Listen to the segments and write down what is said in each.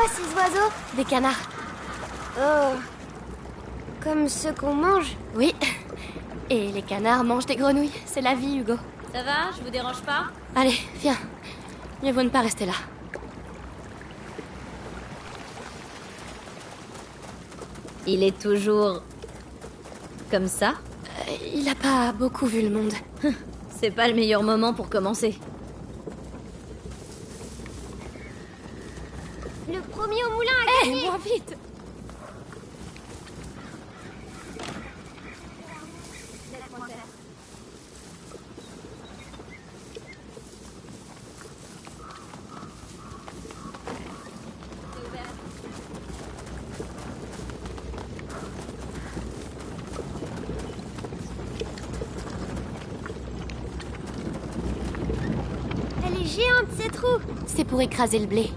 ces oiseaux? Des canards. Oh. Comme ceux qu'on mange? Oui. Et les canards mangent des grenouilles. C'est la vie, Hugo. Ça va? Je vous dérange pas? Allez, viens. Mieux vaut ne pas rester là. Il est toujours... comme ça? Il a pas beaucoup vu le monde. C'est pas le meilleur moment pour commencer. Le premier au moulin a gagné. Moins vite. Elle est géante, cette roue. C'est pour écraser le blé.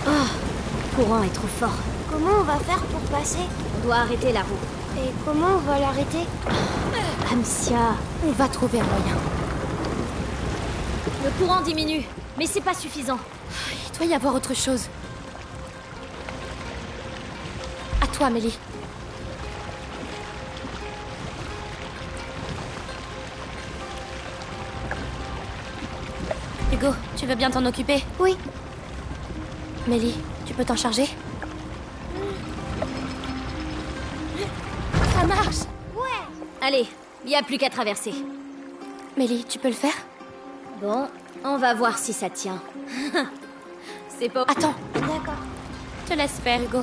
Le courant est trop fort. Comment on va faire pour passer? On doit arrêter la roue. Et comment on va l'arrêter? Amicia, On va trouver un moyen. le courant diminue, mais c'est pas suffisant. Il doit y avoir autre chose. À toi, Mélie. Hugo, tu veux bien t'en occuper? Oui. Mélie, tu peux t'en charger? Ça marche! Allez, y a plus qu'à traverser. Mélie, tu peux le faire? Bon, on va voir si ça tient. C'est pas... Attends, D'accord. je te laisse faire, Hugo.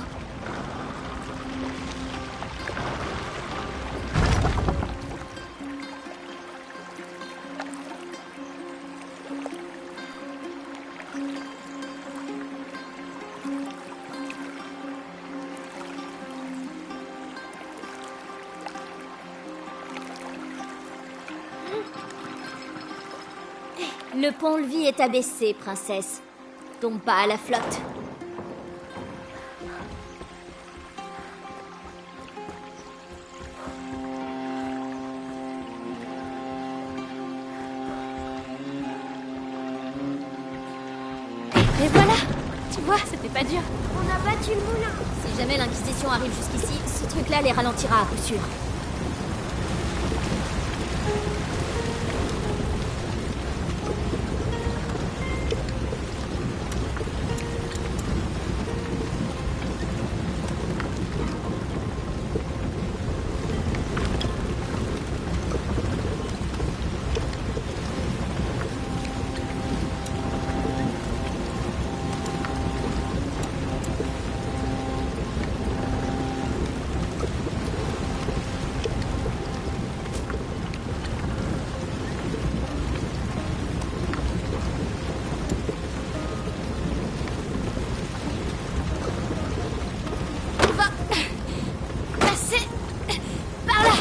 Le pont-levis est abaissé, princesse. Tombe pas à la flotte. Et voilà! Tu vois, c'était pas dur. On a battu le moulin. Si jamais l'Inquisition arrive jusqu'ici, ce truc-là les ralentira à coup sûr. Passer par là!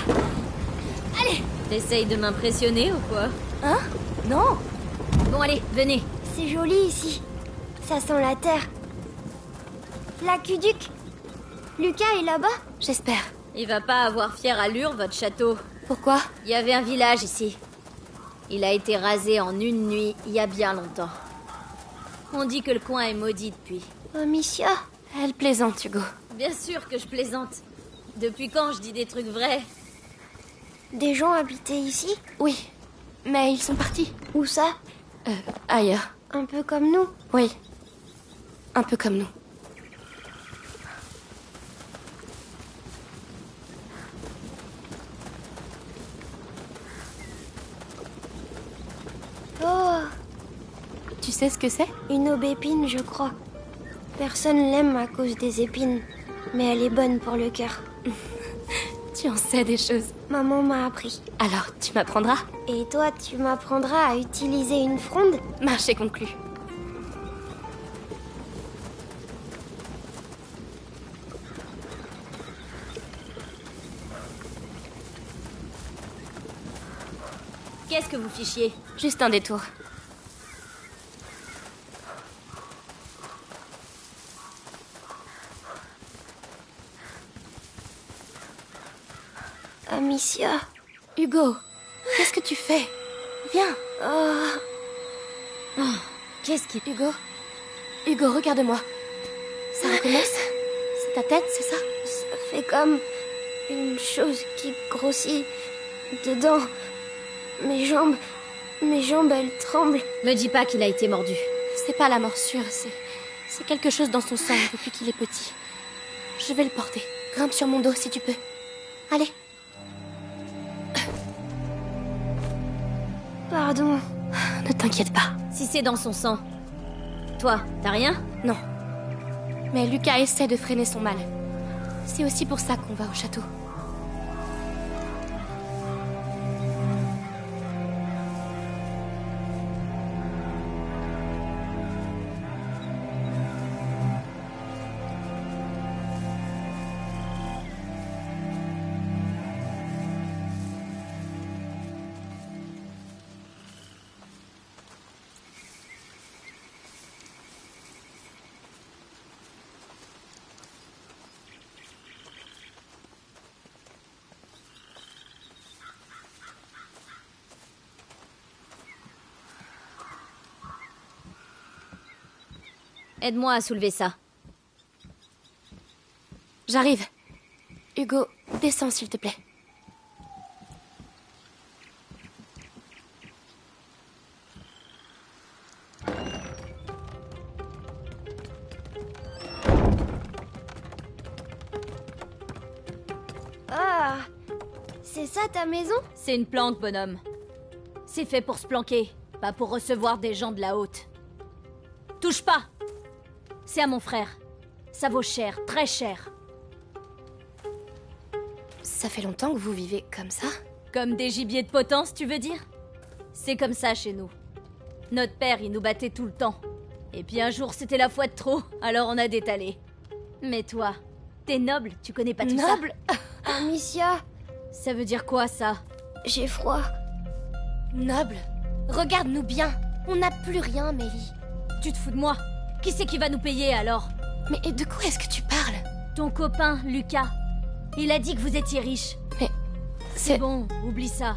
Allez! T'essayes de m'impressionner ou quoi? Hein? Non! Bon allez, venez. C'est joli ici. Ça sent la terre. L'aqueduc. Lucas est là-bas? J'espère. Il va pas avoir fière allure, votre château. Pourquoi? Il y avait un village ici. Il a été rasé en une nuit, il y a bien longtemps. On dit que le coin est maudit depuis. Amicia. Elle plaisante, Hugo. Bien sûr que je plaisante. Depuis quand je dis des trucs vrais? Des gens habitaient ici? Oui, mais ils sont partis. Où ça? Ailleurs. Un peu comme nous. Oui. Un peu comme nous. Oh, Tu sais ce que c'est? une aubépine, je crois. Personne l'aime à cause des épines. Mais elle est bonne pour le cœur. Tu en sais des choses. Maman m'a appris. Alors, tu m'apprendras? Et toi, tu m'apprendras à utiliser une fronde? Marché conclu. Qu'est-ce que vous fichiez? Juste un détour. Amicia. Hugo, qu'est-ce que tu fais? Viens. Oh, Qu'est-ce qui... Hugo. Hugo, regarde-moi. Ça recommence? C'est ta tête, c'est ça? ça fait comme une chose qui grossit dedans. Mes jambes, elles tremblent. Me dis pas qu'il a été mordu. C'est pas la morsure, c'est quelque chose dans son sang depuis qu'il est petit. Je vais le porter. Grimpe sur mon dos si tu peux. Allez. Pardon. Ne t'inquiète pas. Si c'est dans son sang. Toi, t'as rien? Non. Mais Lucas essaie de freiner son mal. C'est aussi pour ça qu'on va au château. Aide-moi à soulever ça. J'arrive. Hugo, descends s'il te plaît. Ah, c'est ça ta maison? C'est une planque, bonhomme. C'est fait pour se planquer, pas pour recevoir des gens de la haute. Touche pas! C'est à mon frère. Ça vaut cher, très cher. Ça fait longtemps que vous vivez comme ça? Comme des gibiers de potence, tu veux dire? C'est comme ça chez nous. Notre père, il nous battait tout le temps. Et puis un jour, c'était la fois de trop, alors on a détalé. Mais toi, t'es noble, tu connais pas tout ça? Noble? Amicia, Ça veut dire quoi, ça? j'ai froid. Noble? Regarde-nous bien. On n'a plus rien, Mélie. Tu te fous de moi? Qui c'est qui va nous payer, alors? Mais de quoi est-ce que tu parles? Ton copain, Lucas. Il a dit que vous étiez riche. Mais... C'est bon, oublie ça.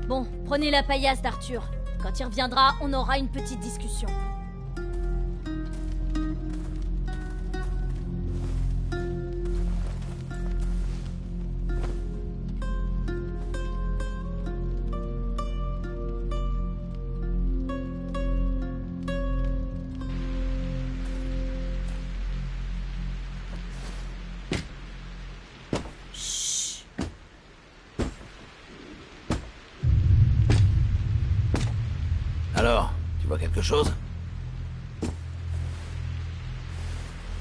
Bon, prenez la paillasse d'Arthur. Quand il reviendra, on aura une petite discussion. Alors, tu vois quelque chose?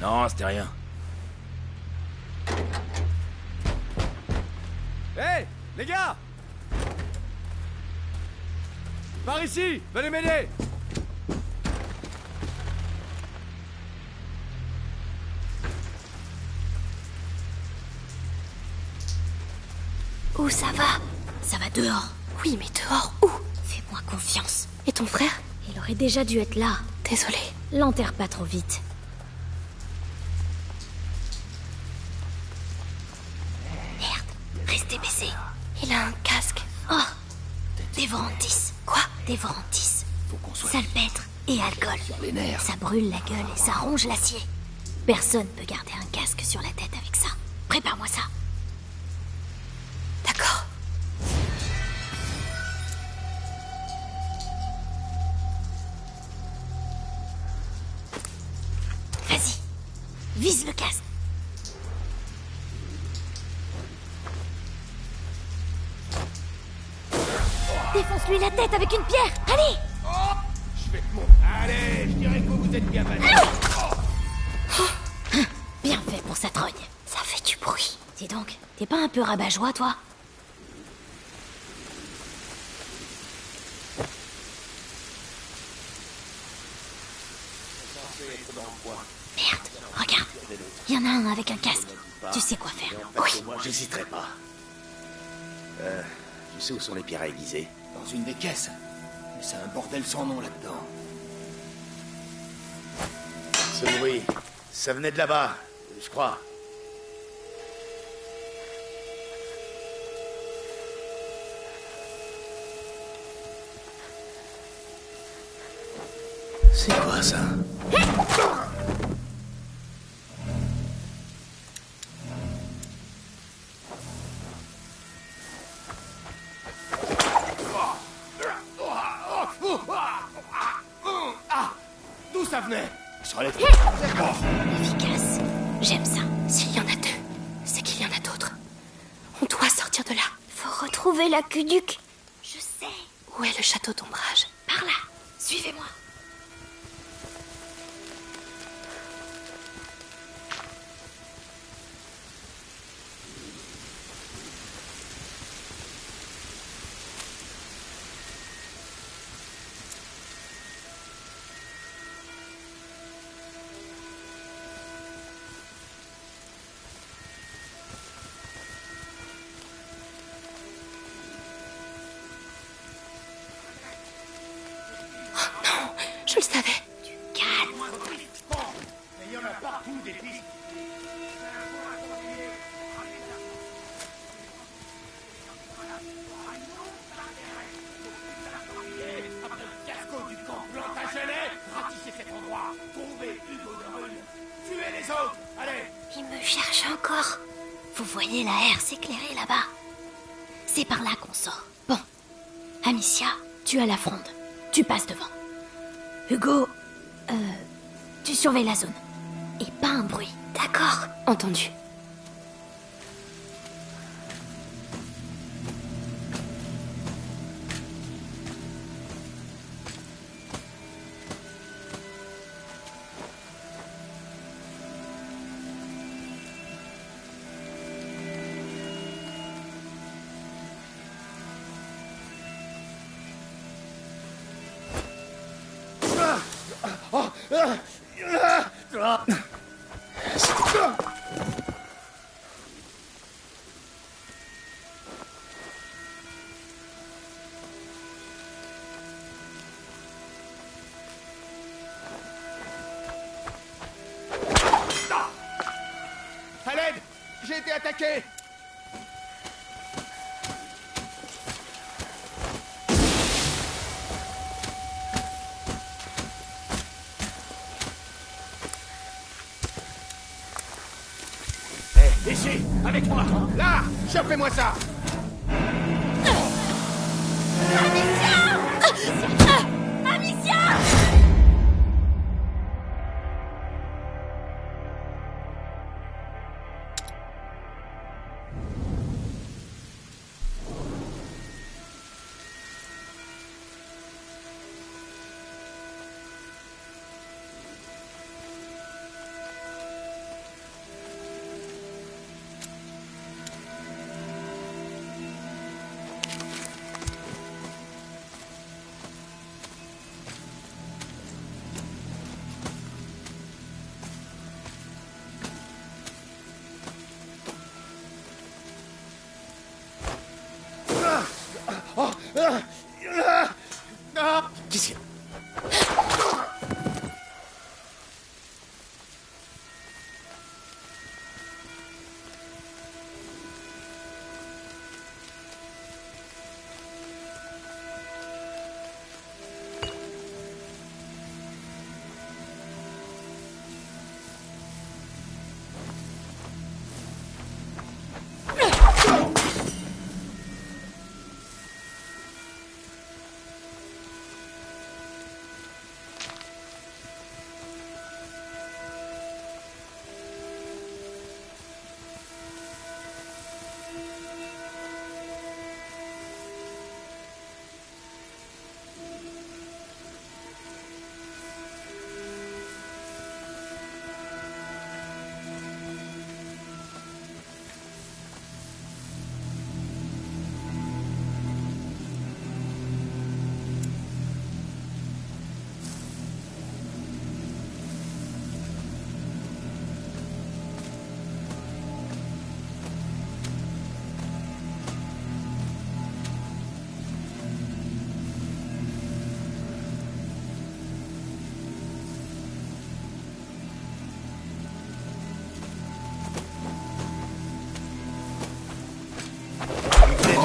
Non, c'était rien. Hé, les gars! Par ici! Venez m'aider! Où ça va? Ça va dehors. Oui, mais dehors, où? Fais-moi confiance. Et ton frère? Il aurait déjà dû être là. Désolée. L'enterre pas trop vite. Merde, restez baissé. Il a un casque. Oh, Dévorantis. Quoi? Dévorantis. Faut qu'on soit Salpêtre et alcool. sur les nerfs. Ça brûle la gueule et ça ronge l'acier. Personne peut garder un casque sur la tête avec ça. Prépare-moi ça. D'accord. Vas-y, vise le casque. Défonce-lui la tête avec une pierre. Allez! Je vais te montrer. Allez, je dirais que vous êtes bien battus. Bien fait pour sa trogne. Ça fait du bruit. Dis donc, t'es pas un peu rabat-joie, toi? Merde, regarde. Il y en a un avec un casque. Tu sais quoi faire. Oui. Moi, j'hésiterai pas. Tu sais où sont les pierres à aiguiser? Dans une des caisses. Mais c'est un bordel sans nom là-dedans. Ce bruit, ça venait de là-bas, je crois. C'est quoi ça? D'où ça venait? Je relève. Efficace. J'aime ça. S'il y en a deux, c'est qu'il y en a d'autres. On doit sortir de là. Faut retrouver l'aqueduc. Je sais. Où est le château d'ombrage? Par là. Suivez-moi. Je le savais. Du calme. Mais il y en a partout des pistes. Après le casco du camp Plantagenet, ratissez cet endroit. Trouvez Hugo de Rune. Tuez les autres. Allez. Il me cherche encore. Vous voyez la aire s'éclairer là-bas? C'est par là qu'on sort. Bon. Amicia, tu as la fronde. Tu passes devant. Hugo, tu surveilles la zone. Et pas un bruit. D'accord? Entendu. À l'aide! J'ai été attaqué! Hé, ici, avec moi! Là! Chopez-moi ça!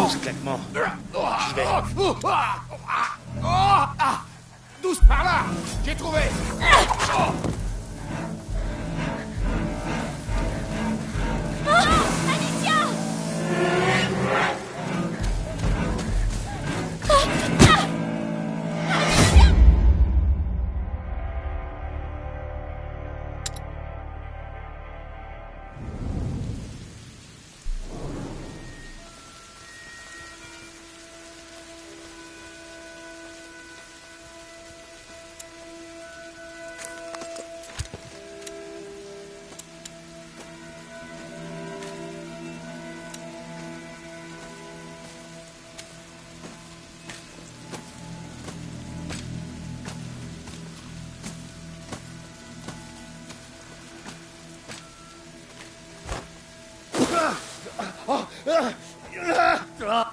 12 claquements. J'y vais. Douce par là. J'ai trouvé.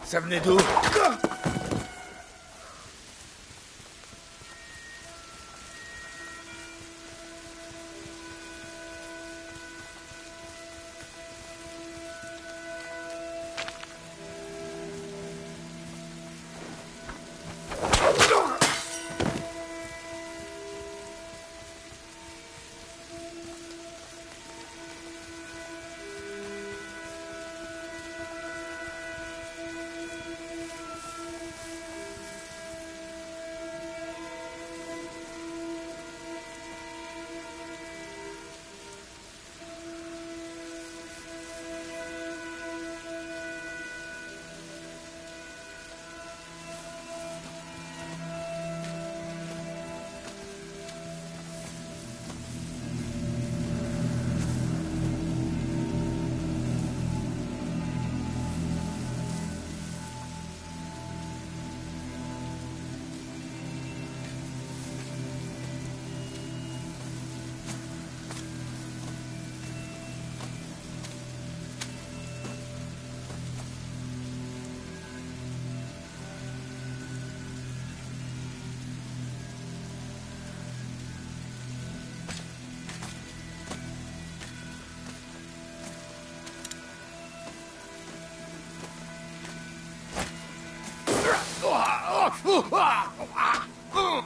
Ça venait d'où?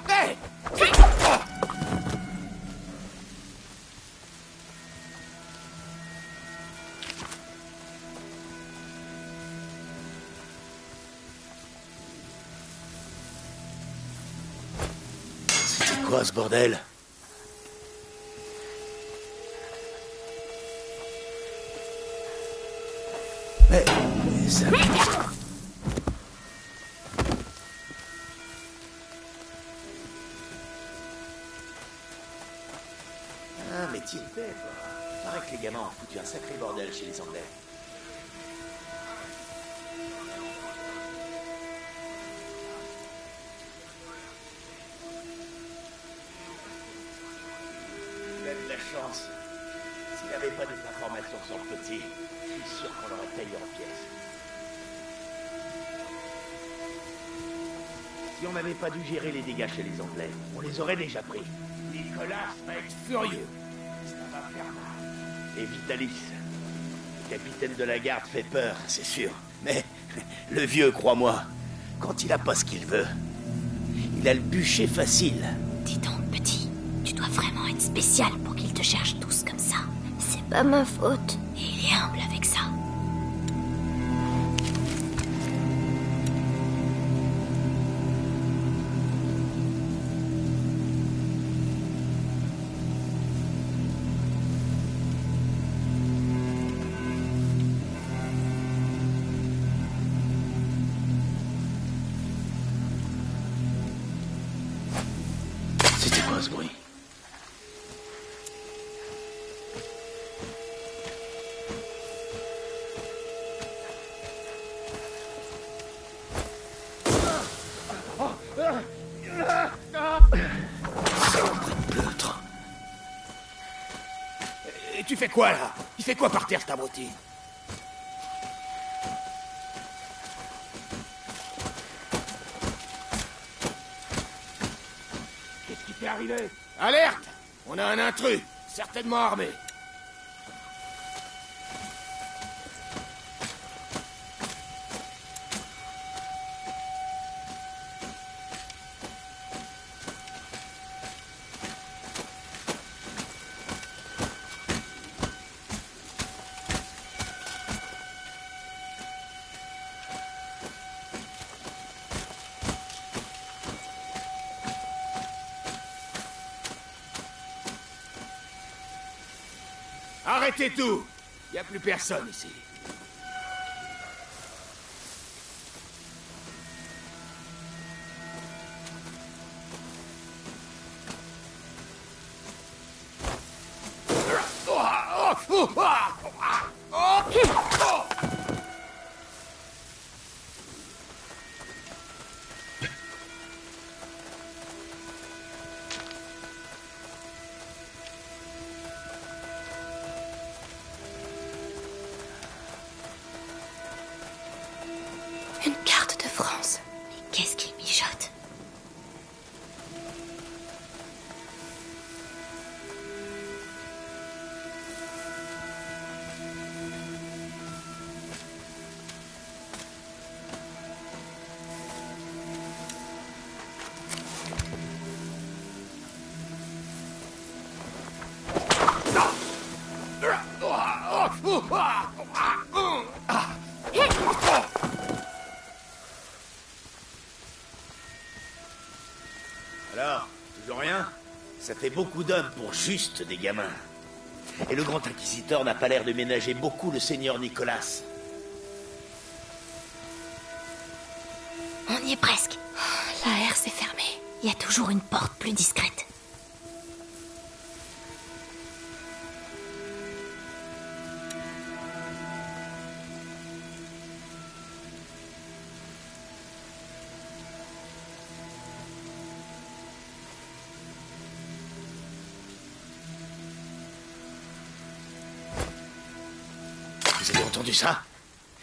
Hey! C'est quoi ce bordel? Mais ça... Ah, mais t'y étais, quoi. Paraît que les gamins ont foutu un sacré bordel chez les Anglais. Il a de la chance. S'il n'avait pas des informations sur le petit, je suis sûr qu'on l'aurait taillé en pièces. Si on n'avait pas dû gérer les dégâts chez les Anglais, on les aurait déjà pris. Nicolas va être furieux. Ça va faire mal. Et Vitalis, le capitaine de la garde fait peur, c'est sûr. Mais le vieux, crois-moi, quand il a pas ce qu'il veut, il a le bûcher facile. Dis donc, petit, tu dois vraiment être spécial pour qu'ils te cherchent tous comme ça. C'est pas ma faute. Et il est humble avec ça. C'était quoi ce bruit? Pleutre. Et tu fais quoi, là? Il fait quoi par terre, cet abruti? Qu'est-ce qui t'est arrivé? Alerte! On a un intrus, certainement armé. Arrêtez tout! Y a plus personne ici. Une carte de France. Mais qu'est-ce qu'il mijote? Alors, toujours rien? Ça fait beaucoup d'hommes pour juste des gamins. Et le grand inquisiteur n'a pas l'air de ménager beaucoup le seigneur Nicolas. On y est presque. La herse est fermée. Il y a toujours une porte plus discrète. Vous avez entendu ça?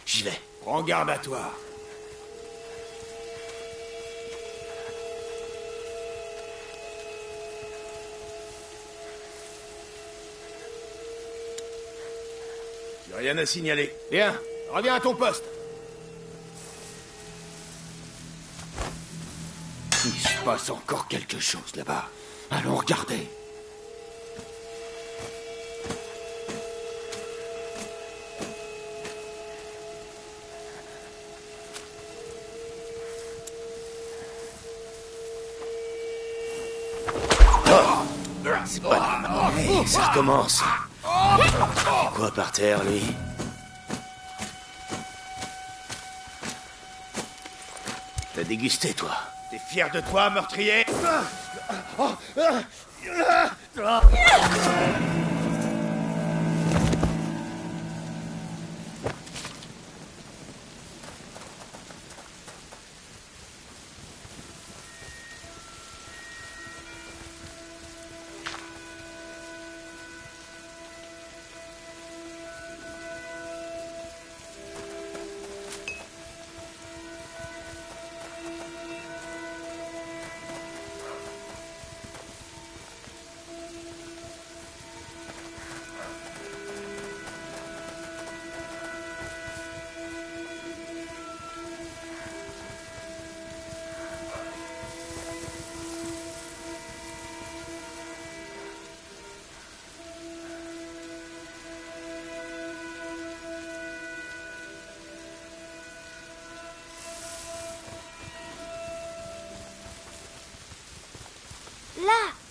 J'y vais. Prends garde à toi. J'ai rien à signaler. Bien, reviens à ton poste. Il se passe encore quelque chose là-bas. Allons regarder. C'est pas... Hey, ça recommence. Quoi par terre, lui? T'as dégusté, toi? T'es fier de toi, meurtrier? Là!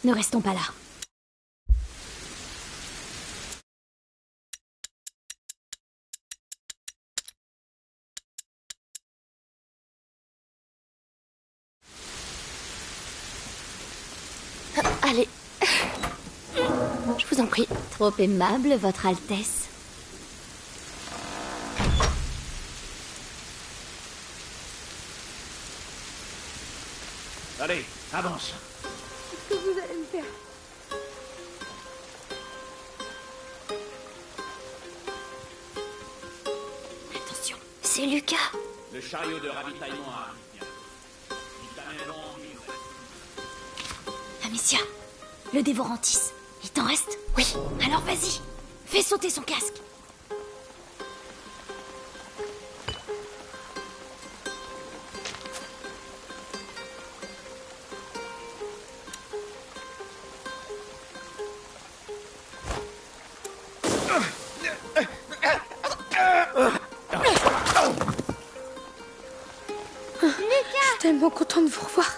Ne restons pas là. Allez. Je vous en prie. Trop aimable, Votre Altesse. Allez, avance. Qu'est-ce que vous allez me faire? Attention. C'est Lucas. Le chariot de ravitaillement arrive bien. Il t'amène en livre. Amicia, le dévorantis. Il t'en reste? Oui. Alors vas-y, fais sauter son casque. Je suis tellement contente de vous revoir.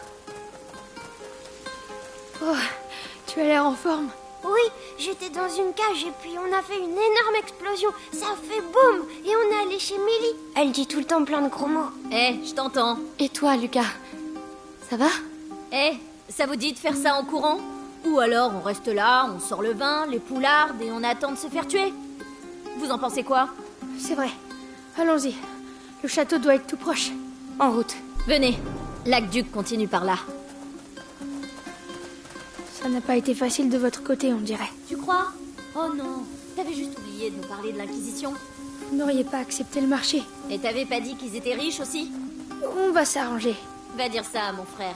Oh, tu as l'air en forme. Oui, j'étais dans une cage et puis on a fait une énorme explosion. Ça a fait boum et on est allé chez Millie. Elle dit tout le temps plein de gros mots. Eh, je t'entends. Et toi, Lucas? Ça va? Eh, ça vous dit de faire ça en courant? Ou alors on reste là, on sort le vin, les poulardes et on attend de se faire tuer? Vous en pensez quoi? C'est vrai. Allons-y. Le château doit être tout proche. En route. Venez, l'aqueduc continue par là. Ça n'a pas été facile de votre côté, on dirait. Tu crois? Oh non, t'avais juste oublié de nous parler de l'Inquisition. Vous n'auriez pas accepté le marché. Et t'avais pas dit qu'ils étaient riches aussi? On va s'arranger. Va dire ça à mon frère.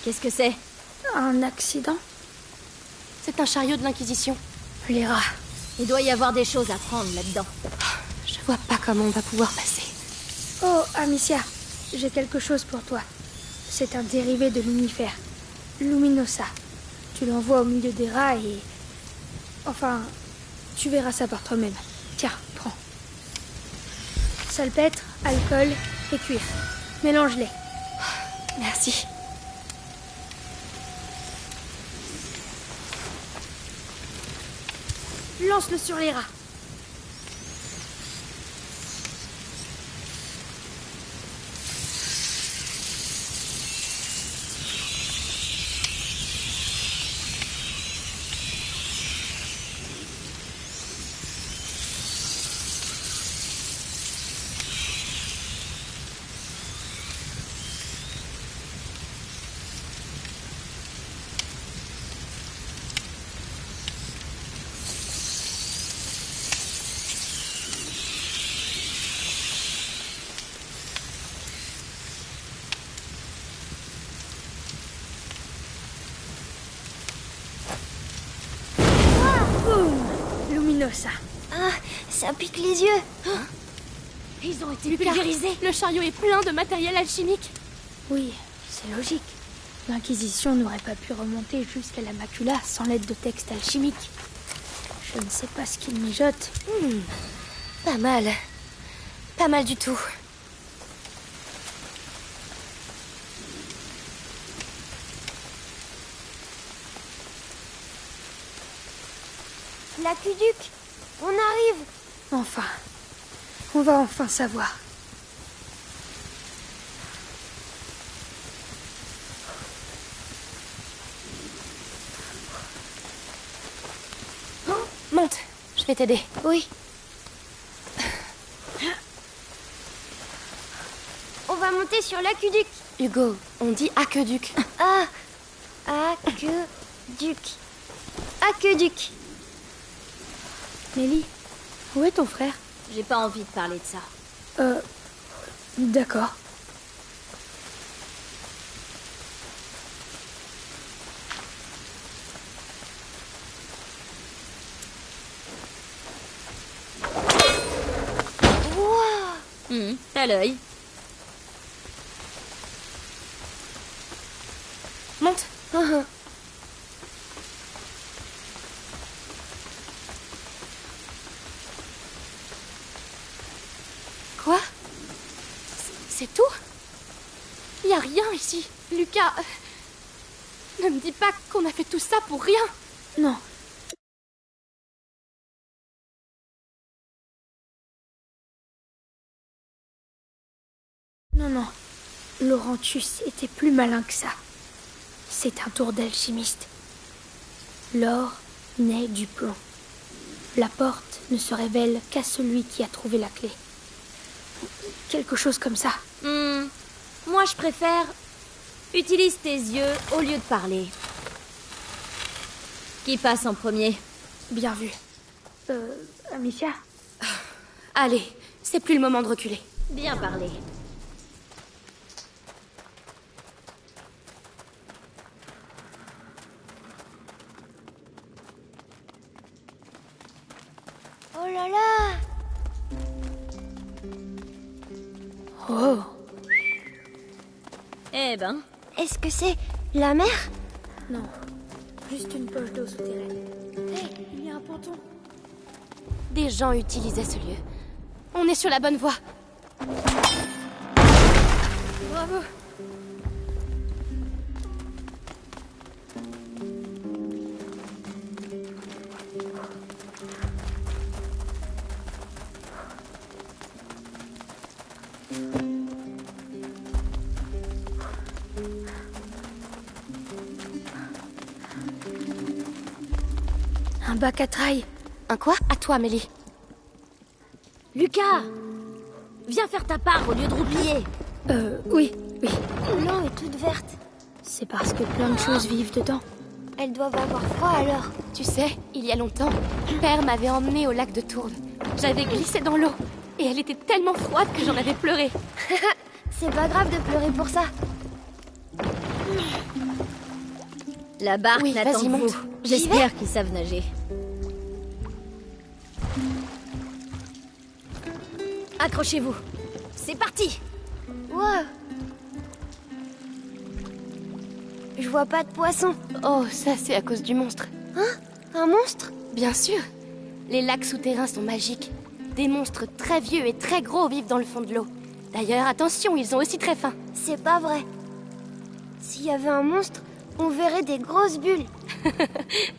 Qu'est-ce que c'est? Un accident? C'est un chariot de l'Inquisition. Les rats. Il doit y avoir des choses à prendre là-dedans. Je vois pas comment on va pouvoir passer. Oh, Amicia, j'ai quelque chose pour toi. C'est un dérivé de lumifère. Luminosa. Tu l'envoies au milieu des rats et... Enfin, tu verras ça par toi-même. Tiens, prends. Salpêtre, alcool et cuir. Mélange-les. Merci. Lance-le sur les rats. Ça. Ah, ça pique les yeux. Ils ont été pulvérisés. Le chariot est plein de matériel alchimique. Oui, c'est logique. L'Inquisition n'aurait pas pu remonter jusqu'à la macula sans l'aide de textes alchimiques. Je ne sais pas ce qu'ils mijotent. Pas mal. Pas mal du tout. L'aqueduc, on arrive. Enfin, on va enfin savoir. Monte, je vais t'aider. Oui. On va monter sur l'aqueduc. Hugo, on dit aqueduc. Ah, aqueduc. Aqueduc. Mélie, où est ton frère? J'ai pas envie de parler de ça. D'accord. T'as l'œil. Monte. Quoi? C'est tout? Y a rien ici. Lucas, ne me dis pas qu'on a fait tout ça pour rien. Non. Non. Laurentus était plus malin que ça. C'est un tour d'alchimiste. L'or naît du plomb. La porte ne se révèle qu'à celui qui a trouvé la clé. Quelque chose comme ça. Moi, je préfère Utilise tes yeux au lieu de parler. Qui passe en premier? Bien vu. Amicia? Allez, c'est plus le moment de reculer. Bien parlé. Oh là là! Oh! Eh ben, Est-ce que c'est la mer? Non, juste une poche d'eau souterraine. Hé, il y a un ponton. Des gens utilisaient ce lieu. On est sur la bonne voie. Bravo! Un bac à traille. Un quoi? À toi, Amélie. Lucas! Viens faire ta part au lieu de roupiller. Oui. L'eau est toute verte. C'est parce que plein de choses vivent dedans. Elles doivent avoir froid alors. Tu sais, il y a longtemps, Père m'avait emmené au lac de Tourne. J'avais glissé dans l'eau et elle était tellement froide que j'en avais pleuré. C'est pas grave de pleurer pour ça. La barque Oui, n'attend vas-y, que monte. vous. J'espère qu'ils savent nager. Accrochez-vous. C'est parti! Wow. Je vois pas de poisson. Oh, ça c'est à cause du monstre. Un monstre? Bien sûr. Les lacs souterrains sont magiques. Des monstres très vieux et très gros vivent dans le fond de l'eau. D'ailleurs, attention, ils sont aussi très fins. C'est pas vrai. S'il y avait un monstre, on verrait des grosses bulles.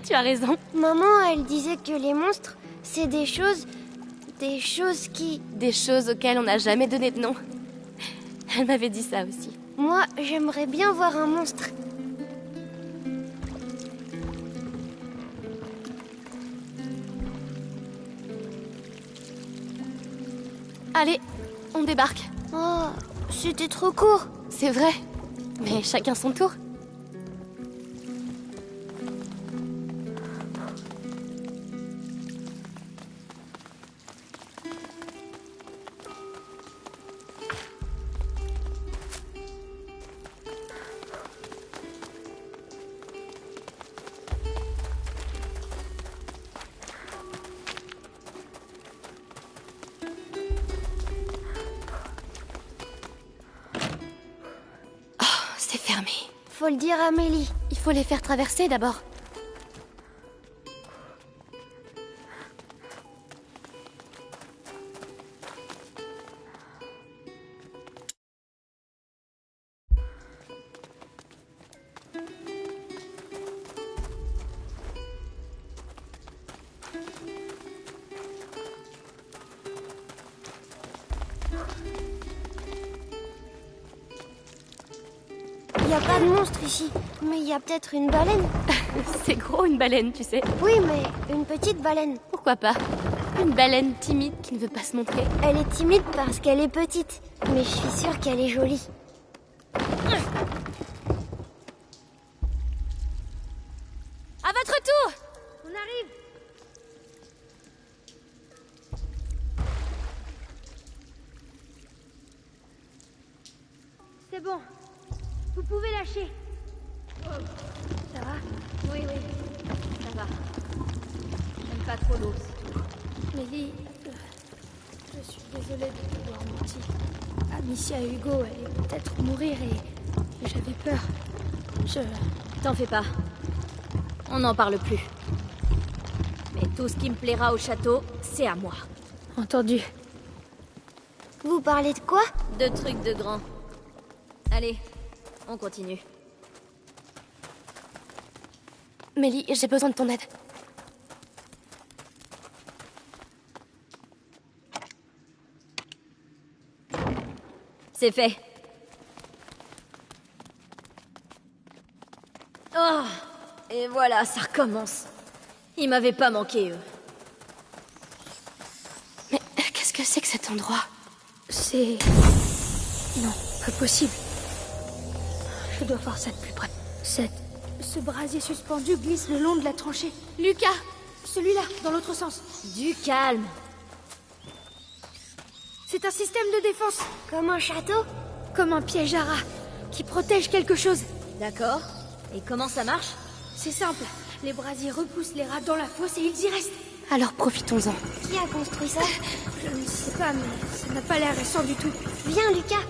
Tu as raison. Maman, elle disait que les monstres, c'est des choses qui... Des choses auxquelles on n'a jamais donné de nom. Elle m'avait dit ça aussi. Moi, j'aimerais bien voir un monstre. Allez, on débarque. Oh, c'était trop court. C'est vrai. Mais chacun son tour. C'est fermé. Faut le dire à Amélie. Il faut les faire traverser d'abord. Il y a pas de monstre ici, mais il y a peut-être une baleine. C'est gros une baleine, tu sais. Oui, mais une petite baleine. Pourquoi pas? Une baleine timide qui ne veut pas se montrer. Elle est timide parce qu'elle est petite, mais je suis sûre qu'elle est jolie. À votre tour! On arrive. C'est bon. Vous pouvez lâcher. Ça va? Oui, ça va. J'aime pas trop l'eau, c'est tout. Mélie, je suis désolée de t'avoir menti. Amicia et Hugo allaient peut-être mourir et j'avais peur. T'en fais pas. On n'en parle plus. Mais tout ce qui me plaira au château, c'est à moi. Entendu. Vous parlez de quoi? De trucs de grands. Allez, on continue. Mélie, j'ai besoin de ton aide. C'est fait. Oh, et voilà, ça recommence. Ils m'avaient pas manqué, eux. Mais qu'est-ce que c'est que cet endroit? C'est... Non, pas possible. Je dois voir ça de plus près. Ce brasier suspendu glisse le long de la tranchée. Lucas! Celui-là, dans l'autre sens. Du calme. C'est un système de défense, Comme un château? comme un piège à rats, qui protège quelque chose. D'accord. Et comment ça marche? C'est simple, les brasiers repoussent les rats dans la fosse et ils y restent. Alors profitons-en. Qui a construit ça? Je ne sais pas, mais ça n'a pas l'air récent du tout. Viens, Lucas.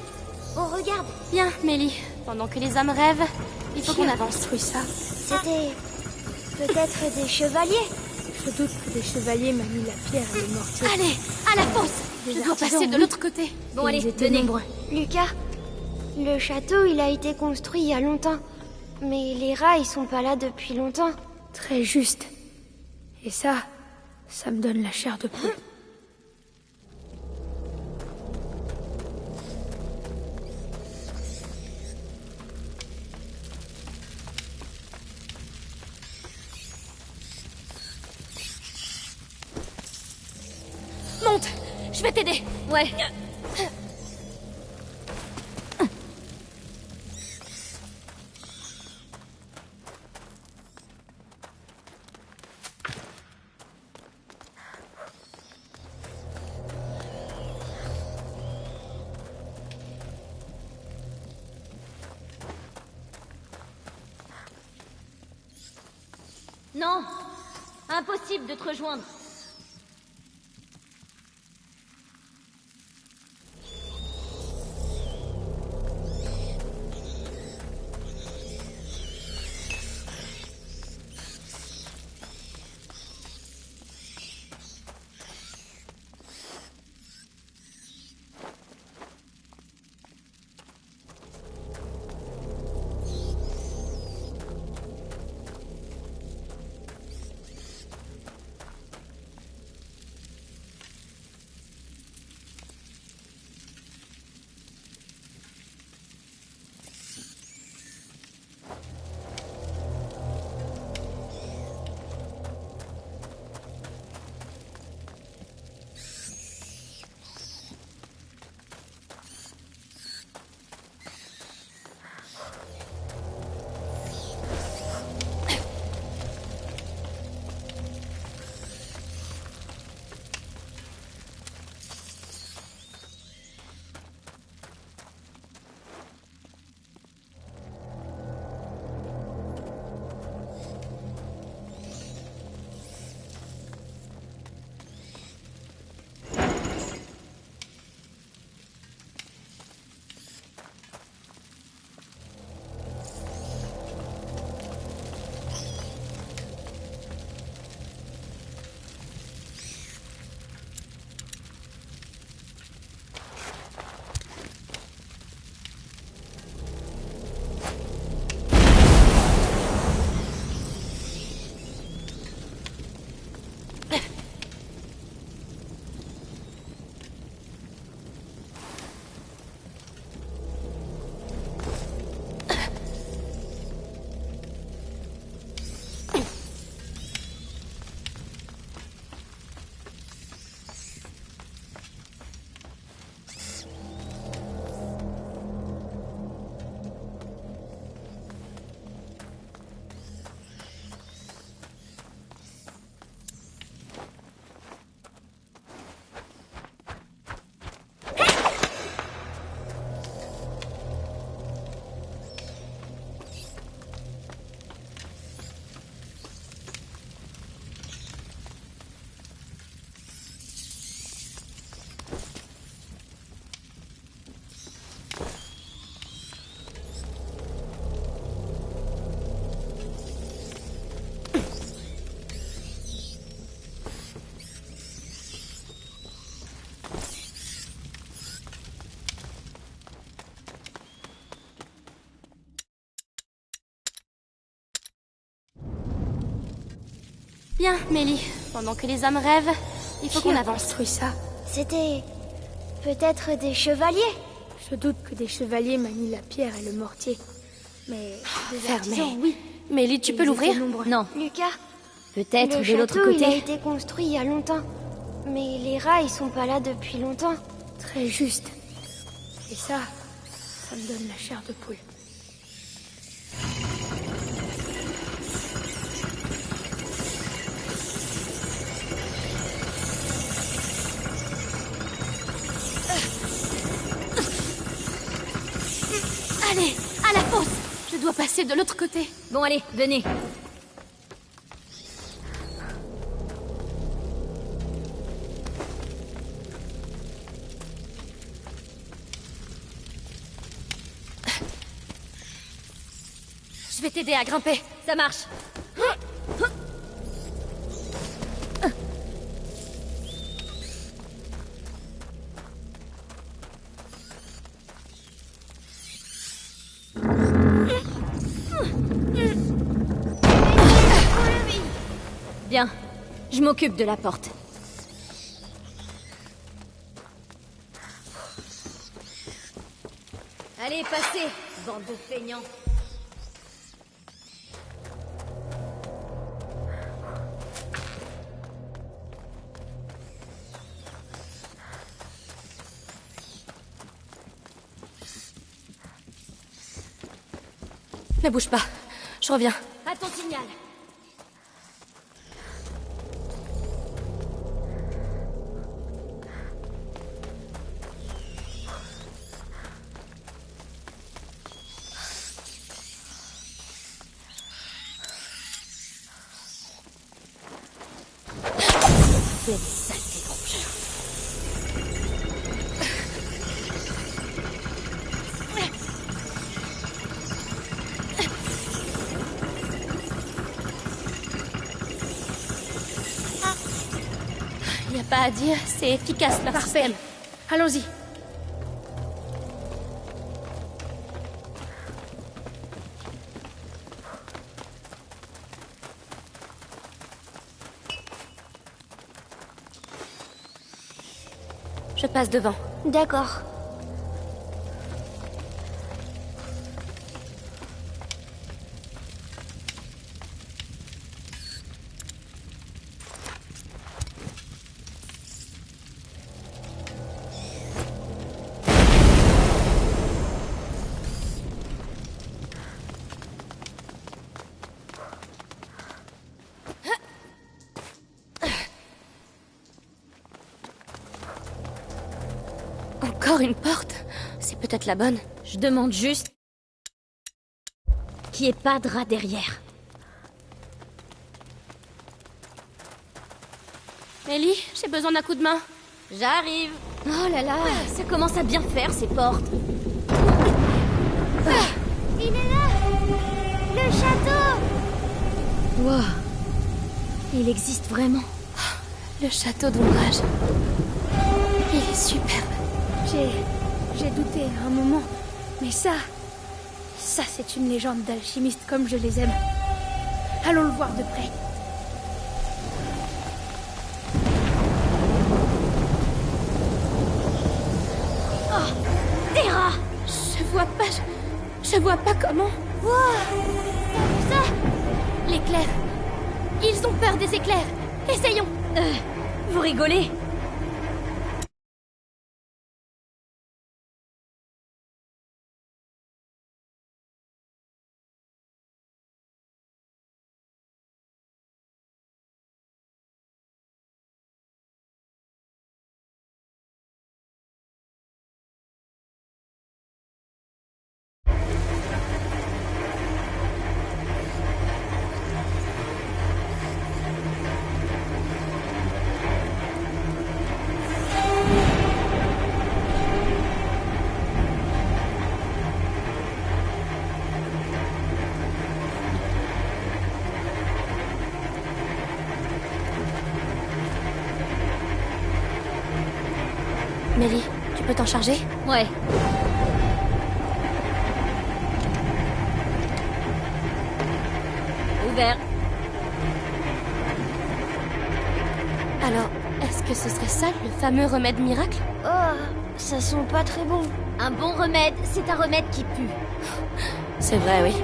On regarde. Bien, Mélie. Pendant que les âmes rêvent, il faut qu'on avance. Construit ça. C'était... peut-être des chevaliers? Je doute que des chevaliers manient la pierre et le mortier. Allez, à la fosse! Je dois artisans, passer de oui. l'autre côté. Bon, allez, Ils étaient tenez. nombreux. Lucas, le château, il a été construit il y a longtemps. Mais les rats, ils sont pas là depuis longtemps. Très juste. Et ça me donne la chair de poule. Monte! Je vais t'aider! Ouais. Non. Impossible de te rejoindre. Bien, Mélie. Pendant que les âmes rêvent, il faut Qui qu'on a avance. construit ça? C'était... peut-être des chevaliers? Je doute que des chevaliers manient la pierre et le mortier. Mais des Fermé. artisans, oui. Mélie, tu peux Ils l'ouvrir? étaient nombreux. Non. Lucas, Peut-être le de l'autre château, il a côté. été construit il y a longtemps. Mais les rats, ils sont pas là depuis longtemps. Très juste. Et ça me donne la chair de poule. Allez, à la fosse. Je dois passer de l'autre côté. Bon, allez, venez. Je vais t'aider à grimper. Ça marche. Bien, je m'occupe de la porte. Allez, passez, bande de feignants. Ne bouge pas. Je reviens. À ton signal. Les saletés rongeurs. Y a pas à dire, c'est efficace leur Parfait. système. Allons-y. Je passe devant. D'accord. Encore une porte. C'est peut-être la bonne. Je demande juste qu'il n'y ait pas de rat derrière. Ellie, j'ai besoin d'un coup de main. J'arrive. Oh là là, ça commence à bien faire ces portes. Il est là. Le château. Wow. Il existe vraiment. Le château d'ombrage. Il est superbe. J'ai douté un moment, mais ça c'est une légende d'alchimiste comme je les aime. Allons le voir de près. Des rats. Je vois pas comment. Wow. T'as vu ça? L'éclair. Ils ont peur des éclairs. Essayons. Vous rigolez? Mélie, tu peux t'en charger? Ouais. Ouvert. Alors, est-ce que ce serait ça, le fameux remède miracle? Oh, ça sent pas très bon. Un bon remède, c'est un remède qui pue. C'est vrai, oui.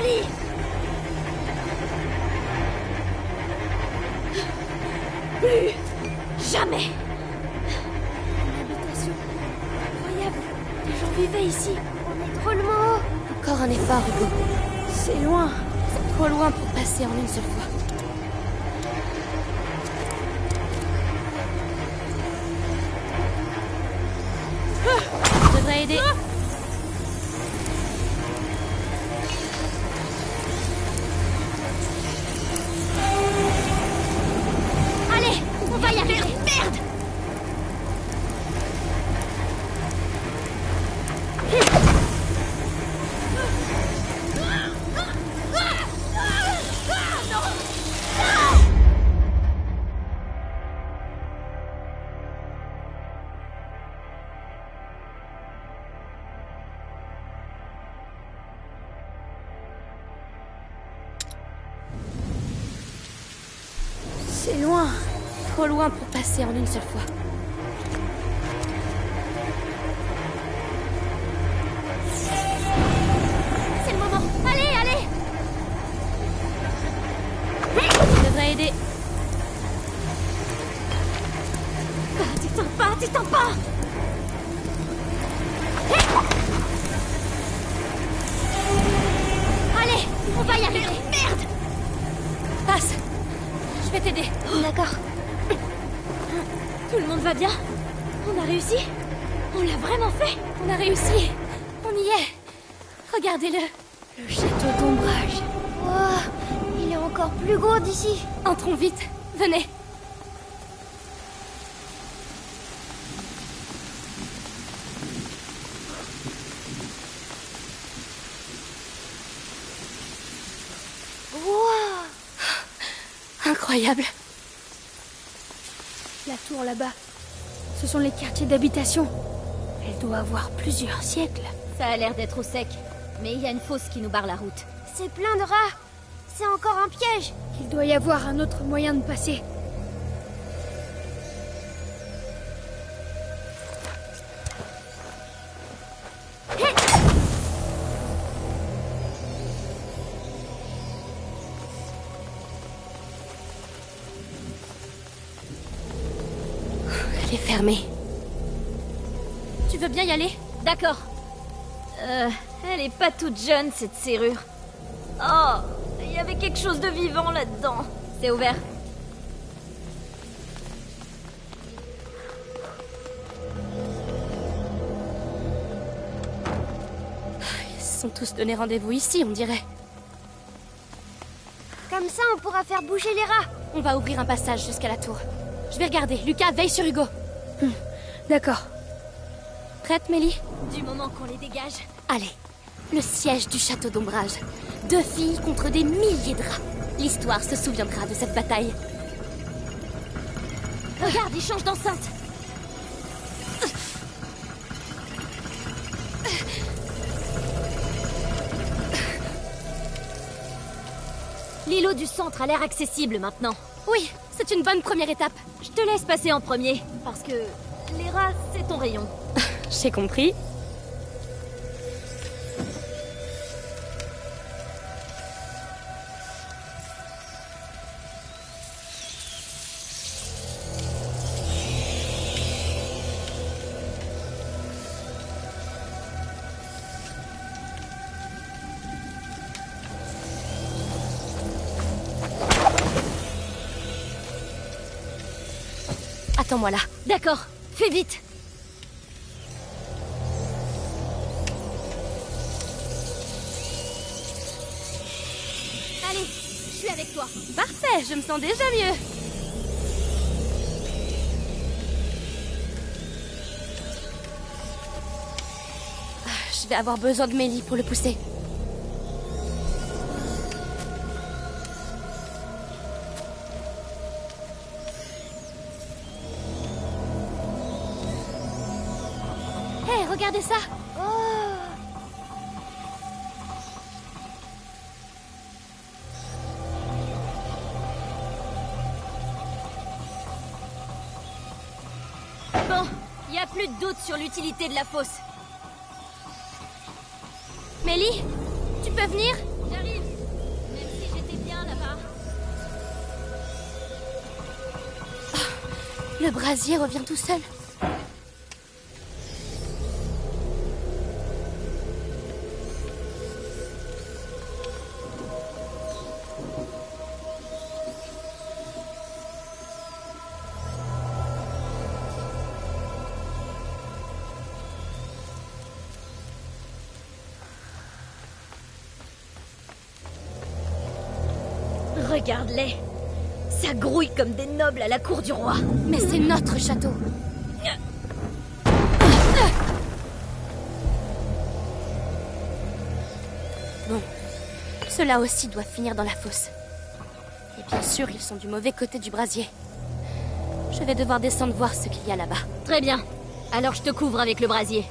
Mélie! Plus jamais! Une habitation. Incroyable. Des gens vivaient ici. On est drôlement haut. Encore un effort, Hugo. C'est loin. C'est trop loin pour passer en une seule fois. Je devrais aider. Allez, on va y arriver. Merde! C'est loin. Trop loin pour passer en une seule fois. C'est le moment. Allez, allez! Je devrais aider. T'éteins pas! Allez, on va y arriver. Merde! Passe. Je vais t'aider. D'accord. Tout le monde va bien? On a réussi? On l'a vraiment fait? On a réussi. On y est. Regardez-le. Le château d'ombrage. Oh, il est encore plus gros d'ici. Entrons vite. Venez. Wow. Incroyable. La tour là-bas. Ce sont les quartiers d'habitation. Elle doit avoir plusieurs siècles. Ça a l'air d'être au sec, mais il y a une fosse qui nous barre la route. C'est plein de rats. C'est encore un piège. Il doit y avoir un autre moyen de passer. Elle est fermée. Tu veux bien y aller? D'accord. Elle est pas toute jeune, cette serrure. Oh, il y avait quelque chose de vivant là-dedans. C'est ouvert. Ils se sont tous donné rendez-vous ici, on dirait. Comme ça, on pourra faire bouger les rats. On va ouvrir un passage jusqu'à la tour. Je vais regarder. Lucas, veille sur Hugo. D'accord. Prête, Mélie? Du moment qu'on les dégage. Allez. Le siège du château d'ombrage. 2 filles contre des milliers de rats. L'histoire se souviendra de cette bataille. Regarde, il change d'enceinte. L'îlot du centre a l'air accessible maintenant. Oui, c'est une bonne première étape. Je te laisse passer en premier, parce que les rats, c'est ton rayon. J'ai compris. Attends-moi là. D'accord, fais vite. Allez, je suis avec toi. Parfait, je me sens déjà mieux. Je vais avoir besoin de Mélie pour le pousser. Hé, regardez ça. Bon, il n'y a plus de doute sur l'utilité de la fosse. Mélie, tu peux venir? J'arrive. Le brasier revient tout seul. Regarde-les. Ça grouille comme des nobles à la cour du roi. Mais c'est notre château. Bon, ceux-là aussi doivent finir dans la fosse. Et bien sûr, ils sont du mauvais côté du brasier. Je vais devoir descendre voir ce qu'il y a là-bas. Très bien. Alors je te couvre avec le brasier.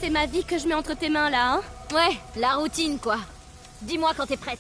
C'est ma vie que je mets entre tes mains là, hein? Ouais, la routine quoi. Dis-moi quand t'es prête.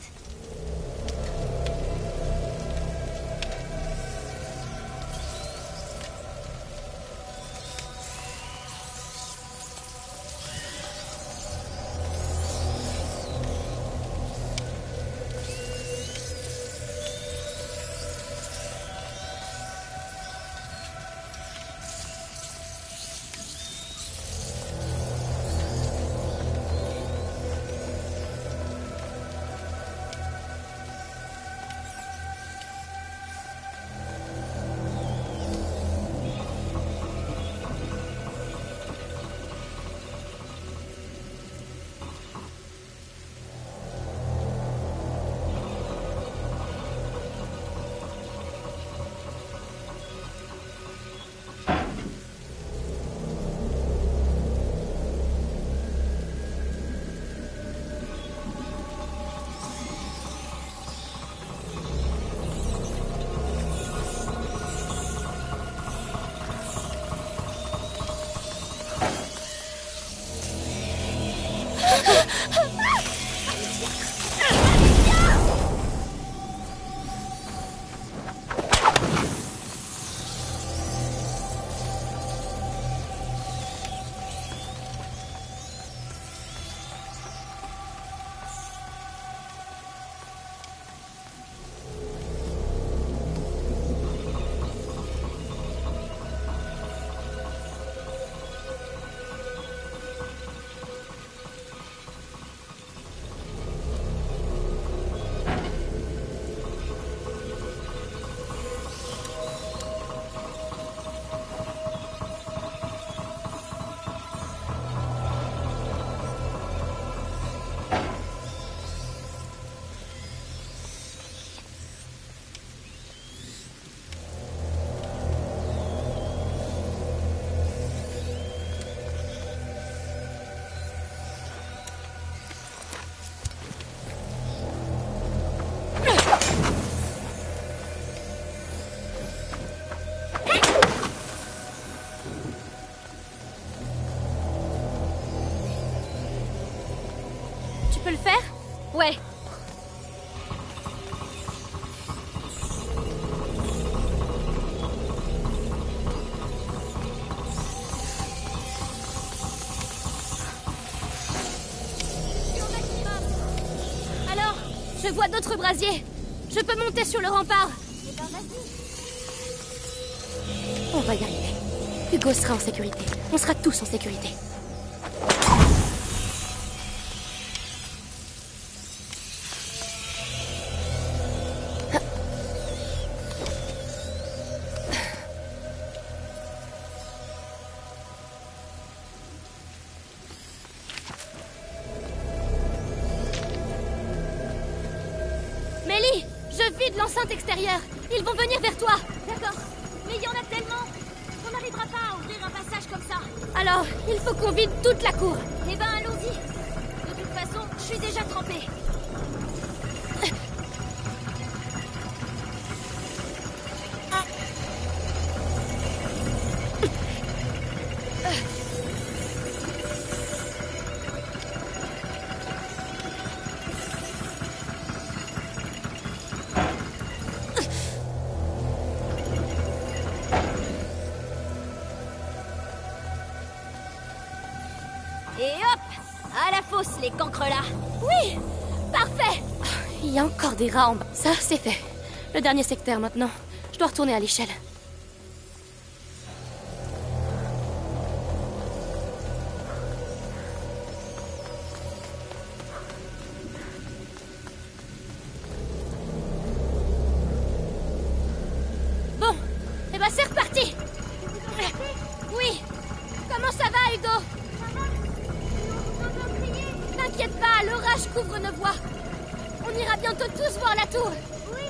Tu peux le faire? Ouais. Alors, je vois d'autres brasiers. Je peux monter sur le rempart. On va y arriver. Hugo sera en sécurité. On sera tous en sécurité. Mélie, je vide l'enceinte extérieure. Ils vont venir vers toi. D'accord. Mais il y en a tellement qu'on n'arrivera pas à ouvrir un passage comme ça. Alors, il faut qu'on vide toute la cour. Eh ben, allons-y. De toute façon, je suis déjà trempée. Et hop! À la fosse, les cancres là! Oui! Parfait! Il y a encore des rats en bas. Ça, c'est fait. Le dernier secteur maintenant. Je dois retourner à l'échelle. Bon, eh ben c'est reparti! Oui! Comment ça va, Hugo? T'inquiète pas, l'orage couvre nos voies. On ira bientôt tous voir la tour. Oui.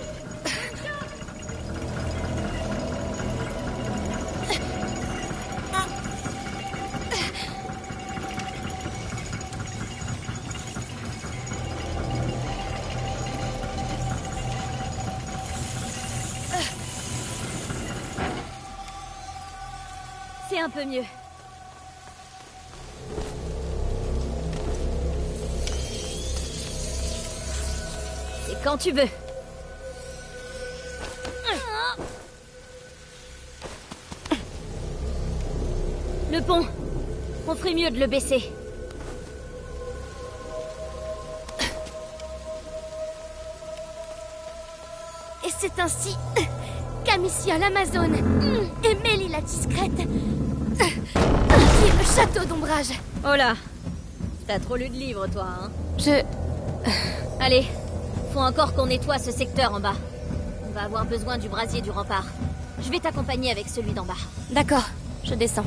C'est un peu mieux. C'est quand tu veux. Le pont. On ferait mieux de le baisser. Et c'est ainsi qu'Amicia l'Amazone et Mélie la discrète conquirent le château d'ombrage. Oh là. T'as trop lu de livres, toi, hein? Je... Allez. Faut encore qu'on nettoie ce secteur en bas. On va avoir besoin du brasier du rempart. Je vais t'accompagner avec celui d'en bas. D'accord, je descends.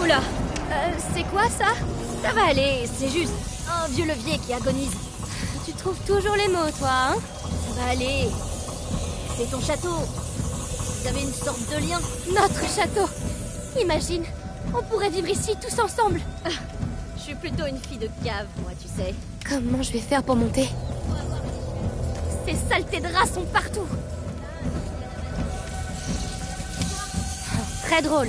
Oula. C'est quoi ça? Ça va aller, c'est juste un vieux levier qui agonise. Tu trouves toujours les mots, toi, hein? Ça va aller. C'est ton château. Vous avez une sorte de lien. Notre château! Imagine, on pourrait vivre ici tous ensemble. Je suis plutôt une fille de cave, moi, tu sais. Comment je vais faire pour monter? Ces saletés de rats sont partout. Très drôle.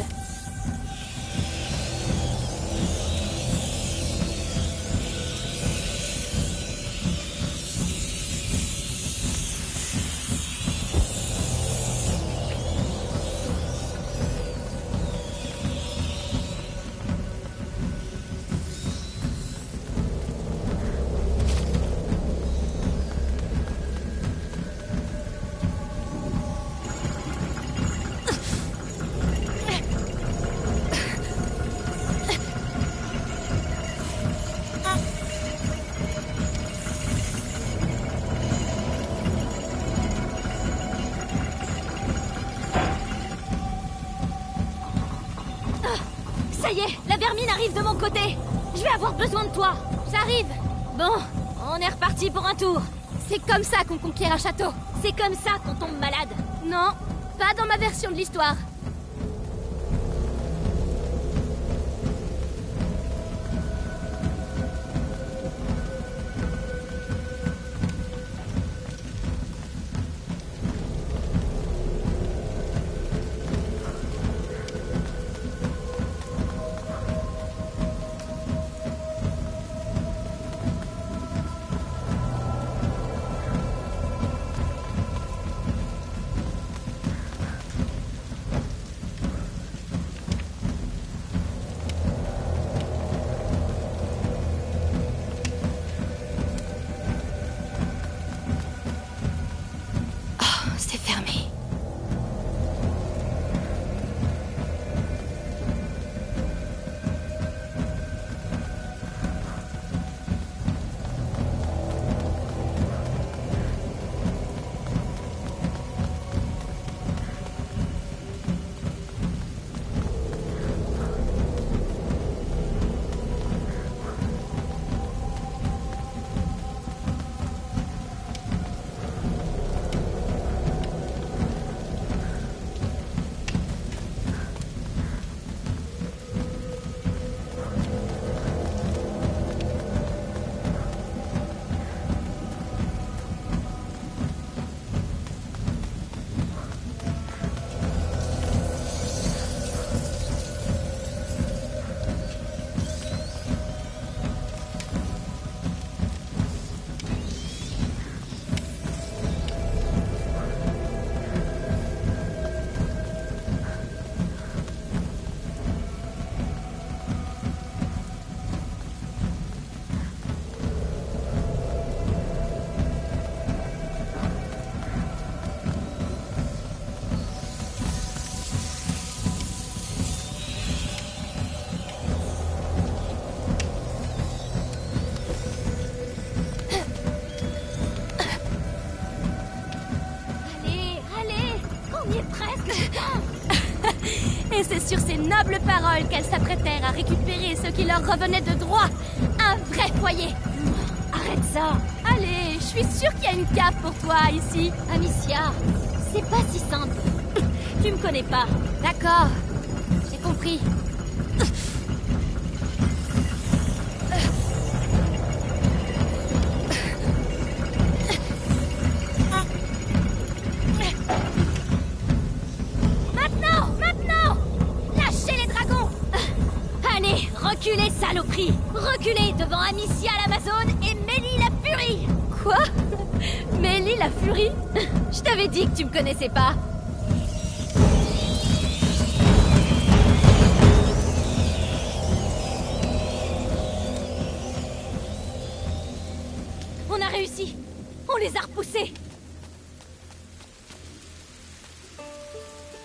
Ça y est, la vermine arrive de mon côté. Je vais avoir besoin de toi. J'arrive. Bon, on est reparti pour un tour. C'est comme ça qu'on conquiert un château. C'est comme ça qu'on tombe malade. Non, pas dans ma version de l'histoire. C'est fermé. Et c'est sur ces nobles paroles qu'elles s'apprêtèrent à récupérer ce qui leur revenait de droit. Un vrai foyer. Arrête ça! Allez, je suis sûre qu'il y a une cave pour toi ici. Amicia, c'est pas si simple. Tu me connais pas. D'accord, j'ai compris. Maintenant! Lâchez les dragons! Allez, reculez, saloperie! Reculez devant Amicia l'Amazone et Mélie la Furie! Quoi? Mélie la furie? Je t'avais dit que tu me connaissais pas! On a réussi! On les a repoussés!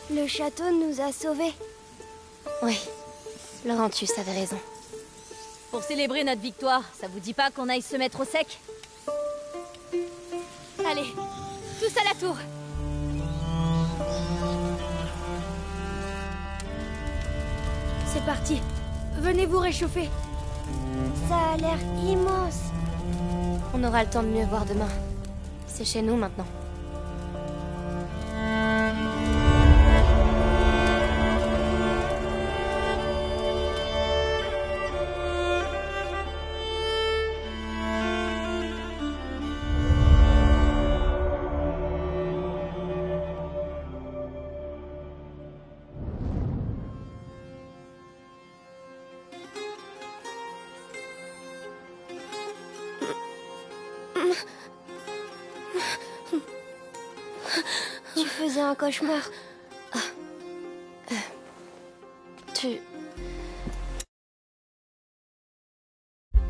Le château nous a sauvés. Oui, Laurentius avait raison. Pour célébrer notre victoire, ça vous dit pas qu'on aille se mettre au sec? Allez, tous à la tour. C'est parti. Venez vous réchauffer. Ça a l'air immense. On aura le temps de mieux voir demain. C'est chez nous maintenant. Tu faisais un cauchemar.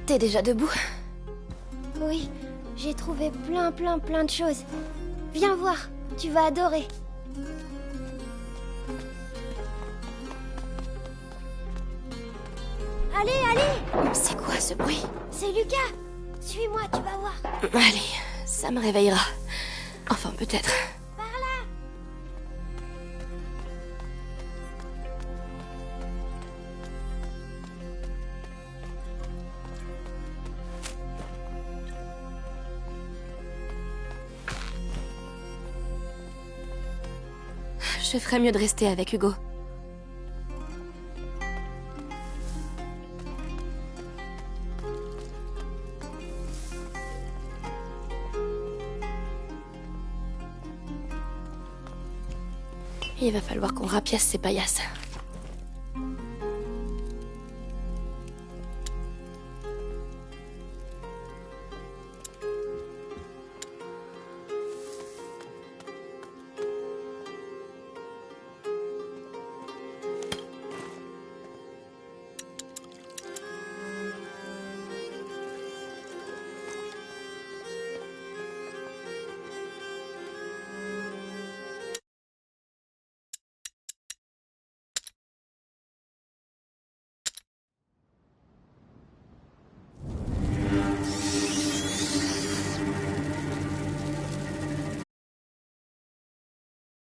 T'es déjà debout? Oui, j'ai trouvé plein de choses. Viens voir, tu vas adorer. Allez! C'est quoi ce bruit? C'est Lucas. Suis-moi, tu vas voir. Allez, ça me réveillera. Enfin, peut-être. Par là. Je ferais mieux de rester avec Hugo. Il va falloir qu'on rapiace ces paillasses.